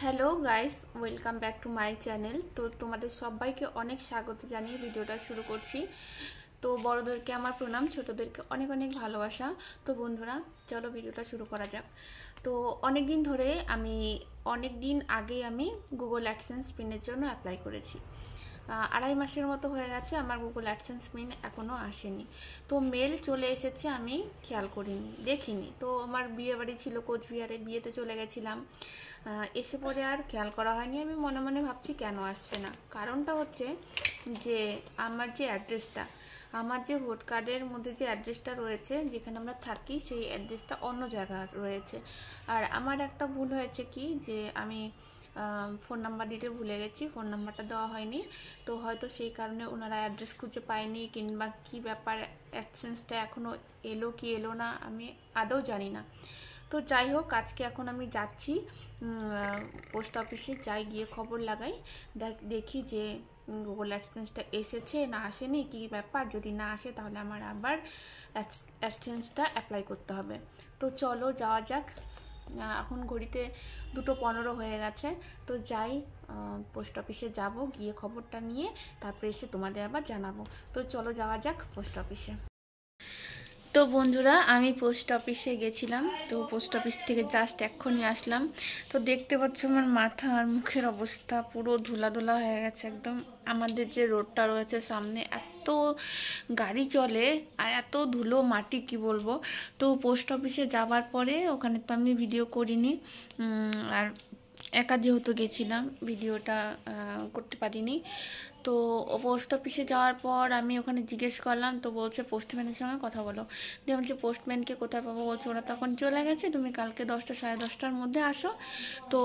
Hello guys, welcome back to my channel. তো তোমাদের সবাইকে অনেক স্বাগত জানিয়ে ভিডিওটা শুরু করছি। তো বড়োদেরকে আমার প্রণাম, ছোটোদেরকে অনেক অনেক ভালোবাসা। তো বন্ধুরা, চলো ভিডিওটা শুরু করা যাক। তো অনেক দিন আগে আমি গুগল অ্যাডসেন্স পিনের জন্য অ্যাপ্লাই করেছি। 2.5 মাসের মতো হয়ে গেছে, আমার গুগল অ্যাডসেন্স পিন এখনও আসেনি। তো মেল চলে এসেছে, আমি খেয়াল করিনি, দেখিনি। তো আমার বিয়ে বাড়ি ছিল কোচবিহারে, বিয়েতে চলে গেছিলাম, এসে পরে আর খেয়াল করা হয়নি। আমি মনে মনে ভাবছি কেন আসছে না। কারণটা হচ্ছে যে আমার যে ভোট কার্ডের মধ্যে যে অ্যাড্রেসটা রয়েছে, যেখানে আমরা থাকি, সেই অ্যাড্রেসটা অন্য জায়গায় রয়েছে। আর আমার একটা ভুল হয়েছে কি, যে আমি ফোন নাম্বার দিতে ভুলে গেছি, ফোন নাম্বারটা দেওয়া হয়নি। তো হয়তো সেই কারণে ওনারা অ্যাড্রেস খুঁজে পায়নি, কিংবা কি ব্যাপার, অ্যাডসেন্সটা এখনও এলো কি এলো না আমি আদৌ জানি না। তো যাই হোক, আজকে এখন আমি যাচ্ছি পোস্ট অফিসে, যাই গিয়ে খবর লাগাই, দেখি যে গুগল অ্যাডসেন্সটা এসেছে না আসেনি, কী ব্যাপার। যদি না আসে তাহলে আমার আবার অ্যাডসেন্সটা অ্যাপ্লাই করতে হবে। তো চলো যাওয়া যাক। এখন ঘড়িতে 2:15 হয়ে গেছে। তো যাই, পোস্ট অফিসে যাব, গিয়ে খবরটা নিয়ে তারপরে এসে তোমাদের আবার জানাবো। তো চলো যাওয়া যাক পোস্ট অফিসে। তো বন্ধুরা, আমি পোস্ট অফিসে গেছিলাম। তো পোস্ট অফিস থেকে জাস্ট এক্ষুনি আসলাম। তো দেখতে পাচ্ছ আমার মাথা আর মুখের অবস্থা পুরো ধুলা ধুলা হয়ে গেছে একদম। আমাদের যে রোডটা রয়েছে সামনে, এত গাড়ি চলে আর এত ধুলো মাটি, কি বলবো। তো পোস্ট অফিসে যাবার পরে ওখানে তো আমি ভিডিও করিনি, আর একা যেহেতু গেছিলাম ভিডিওটা করতে পারিনি। তো পোস্ট অফিসে যাওয়ার পর আমি ওখানে জিজ্ঞেস করলাম, তো বলছে পোস্টম্যানের সঙ্গে কথা বলো। দিয়ে বলছে পোস্টম্যানকে কোথায় পাবো, বলছে ওরা তখন চলে গেছে, তুমি কালকে 10টা সাড়ে 10টার মধ্যে আসো। তো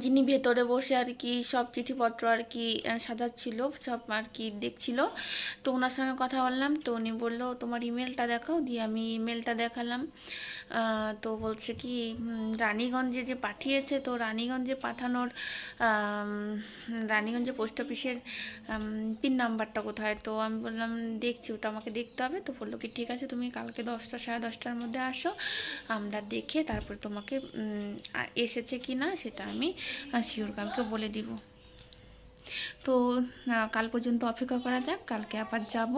যিনি ভেতরে বসে আর কি সব চিঠিপত্র আর কি সাজাচ্ছিল, সব আর কি দেখছিল, তো ওনার সঙ্গে কথা বললাম। তো উনি বললো তোমার ইমেলটা দেখাও। দিয়ে আমি ইমেলটা দেখালাম। তো বলছে কি রানীগঞ্জে যে পাঠিয়েছে, তো রানীগঞ্জে পাঠানোর রানীগঞ্জে পোস্ট অফিসের পিন নাম্বারটা কোথায়। তো আমি বললাম দেখছি, ওটা আমাকে দেখতে হবে। তো বললো কি ঠিক আছে, তুমি কালকে 10টা সাড়ে 10টার মধ্যে আসো, আমরা দেখে তারপর তোমাকে এসেছে কি না সেটা আমি শিওর কালকে বলে দিব। তো কাল পর্যন্ত অপেক্ষা করা যাক, কালকে আবার যাব,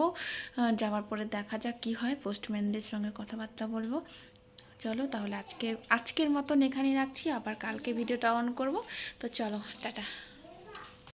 যাওয়ার পরে দেখা যাক কি হয়, পোস্টম্যানদের সঙ্গে কথাবার্তা বলবো। চলো তাহলে আজকের মতন এখানেই রাখছি, আবার কালকে ভিডিওটা অন করব। তো চলো, টাটা।